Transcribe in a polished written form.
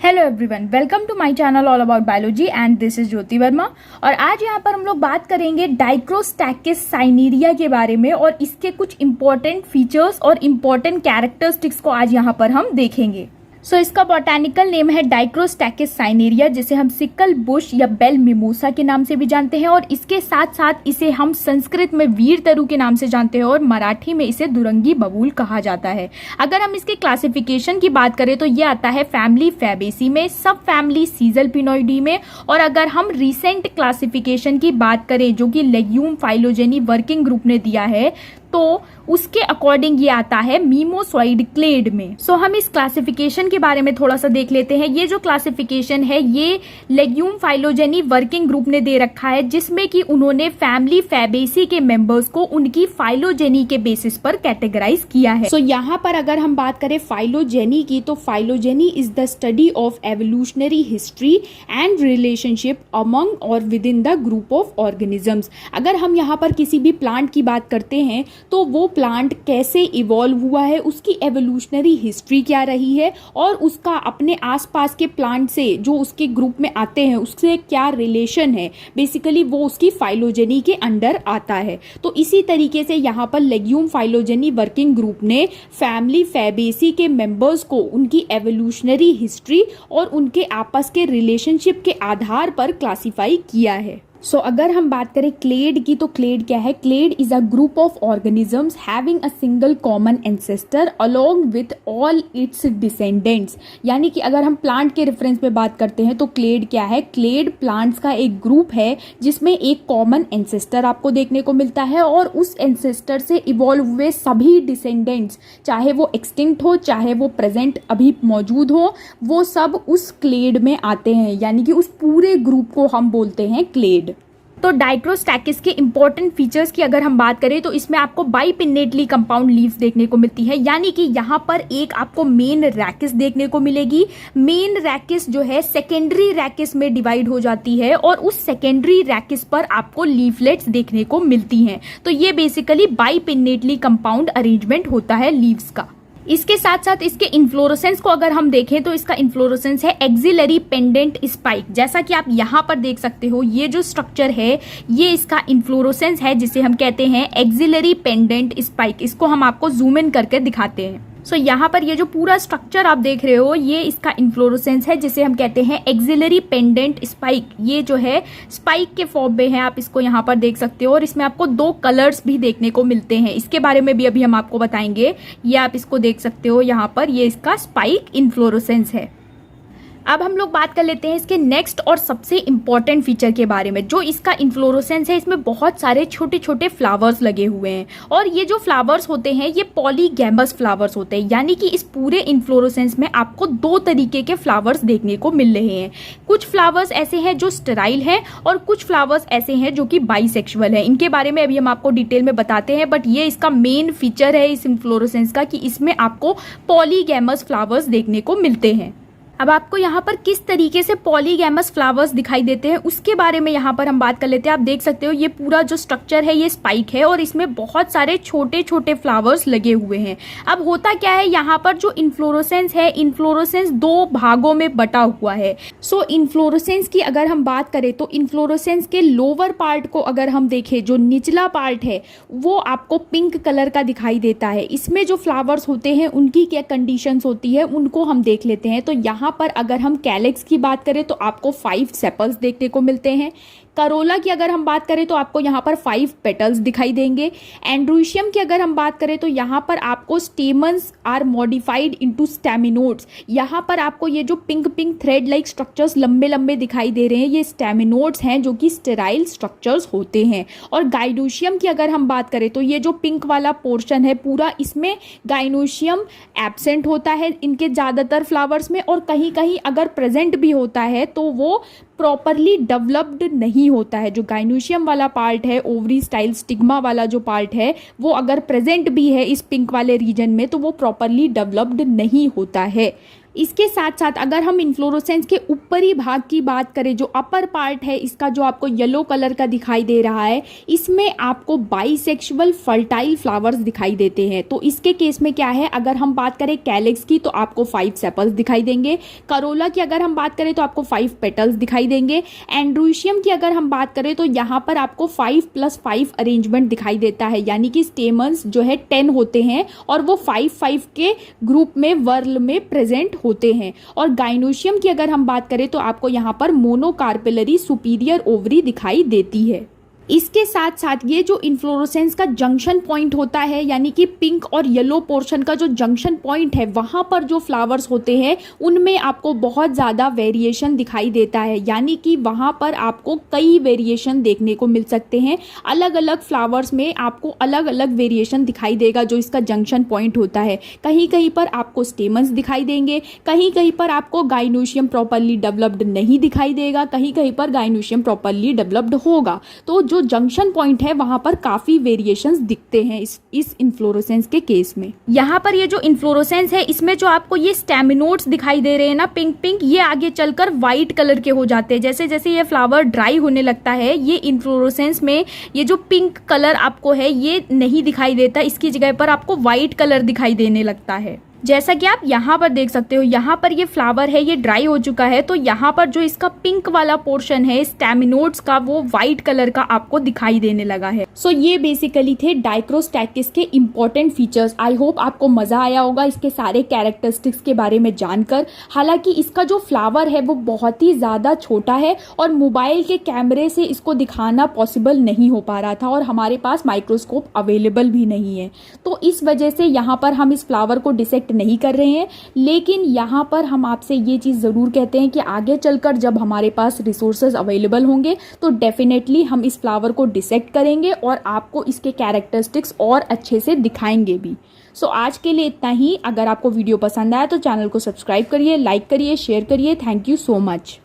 Hello everyone, welcome to my channel all about biology and this is Jyoti Verma. और आज यहाँ पर हम लोग बात करेंगे डाइक्रोस्टैकिस साइनेरिया के बारे में और इसके कुछ इंपॉर्टेंट फीचर्स और इंपॉर्टेंट कैरेक्टरिस्टिक्स को आज यहाँ पर हम देखेंगे। इसका बॉटैनिकल नेम है डाइक्रोस्टैकिस साइनेरिया, जिसे हम सिकल बुश या बेल मिमोसा के नाम से भी जानते हैं और इसके साथ साथ इसे हम संस्कृत में वीर तरु के नाम से जानते हैं और मराठी में इसे दुरंगी बबूल कहा जाता है। अगर हम इसके क्लासिफिकेशन की बात करें तो ये आता है फैमिली फैबेसी में, सब फैमिली सीजल पिनोइडी में। और अगर हम रिसेंट क्लासिफिकेशन की बात करें जो कि लेग्यूम फाइलोजेनी वर्किंग ग्रुप ने दिया है तो उसके अकॉर्डिंग ये आता है मीमोसॉइड क्लेड में। हम इस क्लासिफिकेशन के बारे में थोड़ा सा देख लेते हैं। ये जो क्लासिफिकेशन है ये लेग्यूम फाइलोजेनी वर्किंग ग्रुप ने दे रखा है, जिसमें कि उन्होंने फैमिली फैबेसी के मेंबर्स को उनकी फाइलोजेनी के बेसिस पर कैटेगराइज किया है। यहाँ पर अगर हम बात करें फाइलोजेनी की तो phylogeny is the study of evolutionary history and relationship among और within the group of organisms. अगर हम यहाँ पर किसी भी प्लांट की बात करते हैं तो वो प्लांट कैसे इवॉल्व हुआ है, उसकी एवोल्यूशनरी हिस्ट्री क्या रही है और उसका अपने आसपास के प्लांट से जो उसके ग्रुप में आते हैं उससे क्या रिलेशन है, बेसिकली वो उसकी फाइलोजेनी के अंडर आता है। तो इसी तरीके से यहाँ पर लेग्यूम फाइलोजेनी वर्किंग ग्रुप ने फैमिली फैबेसी के मेंबर्स को उनकी एवोल्यूशनरी हिस्ट्री और उनके आपस के रिलेशनशिप के आधार पर क्लासिफाई किया है। अगर हम बात करें क्लेड की तो क्लेड क्या है? Clade is a group of organisms having a single common ancestor along with all its descendants. यानी कि अगर हम प्लांट के रेफरेंस में बात करते हैं तो क्लेड क्या है? क्लेड प्लांट्स का एक ग्रुप है जिसमें एक कॉमन एंसेस्टर आपको देखने को मिलता है और उस एंसेस्टर से इवॉल्व हुए सभी डिसेंडेंट्स, चाहे वो एक्सटिंक्ट हो चाहे वो प्रेजेंट अभी मौजूद हो, वो सब उस क्लेड में आते हैं। यानी कि उस पूरे ग्रुप को हम बोलते हैं क्लेड। तो डाइक्रोस्टैकिस के इंपॉर्टेंट फीचर्स की अगर हम बात करें तो इसमें आपको बाइपिन्नेटली कंपाउंड लीव्स देखने को मिलती है। यानी कि यहाँ पर एक आपको मेन रैकिस देखने को मिलेगी। मेन रैकिस जो है सेकेंडरी रैकिस में डिवाइड हो जाती है और उस सेकेंडरी रैकिस पर आपको लीफलेट्स देखने को मिलती हैं। तो ये बेसिकली बाइपिन्नेटली कंपाउंड अरेंजमेंट होता है लीव्स का। इसके साथ साथ इसके इन्फ्लोरेसेंस को अगर हम देखें तो इसका इन्फ्लोरेसेंस है एक्सिलरी पेंडेंट स्पाइक। जैसा कि आप यहाँ पर देख सकते हो, ये जो स्ट्रक्चर है ये इसका इन्फ्लोरेसेंस है जिसे हम कहते हैं एक्सिलरी पेंडेंट स्पाइक। इसको हम आपको जूम इन करके दिखाते हैं। यहाँ पर ये जो पूरा स्ट्रक्चर आप देख रहे हो ये इसका इन्फ्लोरेसेंस है जिसे हम कहते हैं एक्सिलरी पेंडेंट स्पाइक। ये जो है स्पाइक के फॉर्म में है, आप इसको यहाँ पर देख सकते हो और इसमें आपको दो कलर्स भी देखने को मिलते हैं। इसके बारे में भी अभी हम आपको बताएंगे। ये आप इसको देख सकते हो यहाँ पर, ये इसका स्पाइक इन्फ्लोरेसेंस है। अब हम लोग बात कर लेते हैं इसके नेक्स्ट और सबसे इंपॉर्टेंट फीचर के बारे में। जो इसका इन्फ्लोरेसेंस है इसमें बहुत सारे छोटे छोटे फ्लावर्स लगे हुए हैं और ये जो फ्लावर्स होते हैं ये पॉलीगैमस फ्लावर्स होते हैं। यानी कि इस पूरे इन्फ्लोरेसेंस में आपको दो तरीके के फ्लावर्स देखने को मिल रहे हैं। कुछ फ्लावर्स ऐसे हैं जो स्टेराइल हैं और कुछ फ्लावर्स ऐसे हैं जो कि बाइसेक्सुअल हैं। इनके बारे में अभी हम आपको डिटेल में बताते हैं, बट ये इसका मेन फीचर है इस इन्फ्लोरेसेंस का कि इसमें आपको पॉलीगैमस फ्लावर्स देखने को मिलते हैं। अब आपको यहाँ पर किस तरीके से पॉलीगैमस फ्लावर्स दिखाई देते हैं उसके बारे में यहाँ पर हम बात कर लेते हैं। आप देख सकते हो ये पूरा जो स्ट्रक्चर है ये स्पाइक है और इसमें बहुत सारे छोटे छोटे फ्लावर्स लगे हुए हैं। अब होता क्या है, यहाँ पर जो इन्फ्लोरेसेंस है, इन्फ्लोरेसेंस दो भागों में बटा हुआ है। इन्फ्लोरेसेंस की अगर हम बात करें तो इन्फ्लोरेसेंस के लोअर पार्ट को अगर हम देखें, जो निचला पार्ट है वो आपको पिंक कलर का दिखाई देता है। इसमें जो फ्लावर्स होते हैं उनकी क्या कंडीशंस होती है उनको हम देख लेते हैं। तो यहाँ पर अगर हम कैलेक्स की बात करें तो आपको 5 सेपल्स देखने को मिलते हैं। करोला की अगर हम बात करें तो आपको यहाँ पर 5 पेटल्स दिखाई देंगे। एंड्रोशियम की अगर हम बात करें तो यहाँ पर आपको स्टेमन्स आर मॉडिफाइड इनटू स्टेमिनोड्स। यहाँ पर आपको ये जो pink pink thread like structures लंबे लंबे दिखाई दे रहे हैं ये स्टेमिनोड्स हैं जो कि स्टेराइल स्ट्रक्चर्स होते हैं। और गाइनोशियम की अगर हम बात करें तो ये जो पिंक वाला पोर्शन है पूरा, इसमें गाइनोशियम एब्सेंट होता है इनके ज़्यादातर फ्लावर्स में, और कहीं कहीं अगर प्रेजेंट भी होता है तो वो प्रॉपरली डेवलप्ड नहीं होता है। जो गाइनोशियम वाला पार्ट है, ओवरी स्टाइल स्टिग्मा वाला जो पार्ट है, वो अगर प्रेजेंट भी है इस पिंक वाले रीजन में तो वो प्रॉपरली डेवलप्ड नहीं होता है। इसके साथ साथ अगर हम इन्फ्लोरेसेंस के ऊपरी भाग की बात करें, जो अपर पार्ट है इसका, जो आपको येलो कलर का दिखाई दे रहा है, इसमें आपको बाइसेक्सुअल फर्टाइल फ्लावर्स दिखाई देते हैं। तो इसके केस में क्या है, अगर हम बात करें कैलिक्स की तो आपको 5 सेपल्स दिखाई देंगे, करोला की अगर हम बात करें तो आपको 5 पेटल्स दिखाई देंगे, एंड्रूशियम की अगर हम बात करें तो यहाँ पर आपको 5+5 अरेंजमेंट दिखाई देता है, यानी कि स्टेमन्स जो है 10 होते हैं और वो 5-5 के ग्रुप में वर्ल में प्रेजेंट होते हैं। और गाइनोशियम की अगर हम बात करें तो आपको यहाँ पर मोनोकार्पेलरी सुपीरियर ओवरी दिखाई देती है। इसके साथ साथ ये जो इन्फ्लोरेसेंस का जंक्शन पॉइंट होता है, यानी कि पिंक और येलो पोर्शन का जो जंक्शन पॉइंट है, वहाँ पर जो फ्लावर्स होते हैं उनमें आपको बहुत ज़्यादा वेरिएशन दिखाई देता है, यानी कि वहाँ पर आपको कई वेरिएशन देखने को मिल सकते हैं। अलग अलग फ्लावर्स में आपको अलग अलग वेरिएशन दिखाई देगा जो इसका जंक्शन पॉइंट होता है। कहीं कहीं पर आपको स्टेमन्स दिखाई देंगे, कहीं कहीं पर आपको गाइनोशियम प्रॉपरली डेवलप्ड नहीं दिखाई देगा, कहीं कहीं पर गाइनोशियम प्रॉपरली डेवलप्ड होगा। तो जो जंक्शन पॉइंट है वहां पर काफी वेरिएशंस दिखते हैं इस इन्फ्लोरेसेंस के केस में। यहाँ पर ये जो इन्फ्लोरेसेंस है इसमें जो आपको ये स्टेमिनोड्स दिखाई दे रहे हैं ना, पिंक पिंक, ये आगे चलकर व्हाइट कलर के हो जाते हैं। जैसे जैसे ये फ्लावर ड्राई होने लगता है, ये इन्फ्लोरेसेंस में ये जो पिंक कलर आपको है ये नहीं दिखाई देता, इसकी जगह पर आपको व्हाइट कलर दिखाई देने लगता है। जैसा कि आप यहाँ पर देख सकते हो, यहाँ पर ये फ्लावर है ये ड्राई हो चुका है, तो यहाँ पर जो इसका पिंक वाला पोर्शन है स्टेमिनोड्स का, वो व्हाइट कलर का आपको दिखाई देने लगा है। सो ये बेसिकली थे डाइक्रोस्टैकिस के इंपॉर्टेंट फीचर्स। आई होप आपको मजा आया होगा इसके सारे कैरेक्टरिस्टिक्स के बारे में जानकर। हालांकि इसका जो फ्लावर है वो बहुत ही ज़्यादा छोटा है और मोबाइल के कैमरे से इसको दिखाना पॉसिबल नहीं हो पा रहा था और हमारे पास माइक्रोस्कोप अवेलेबल भी नहीं है, तो इस वजह से यहाँ पर हम इस फ्लावर को डिसेक्ट नहीं कर रहे हैं। लेकिन यहाँ पर हम आपसे ये चीज़ ज़रूर कहते हैं कि आगे चलकर जब हमारे पास रिसोर्सेज अवेलेबल होंगे तो डेफिनेटली हम इस फ्लावर को डिसेक्ट करेंगे और आपको इसके कैरेक्टरिस्टिक्स और अच्छे से दिखाएंगे भी। सो आज के लिए इतना ही। अगर आपको वीडियो पसंद आया तो चैनल को सब्सक्राइब करिए, लाइक करिए, शेयर करिए। Thank you so much.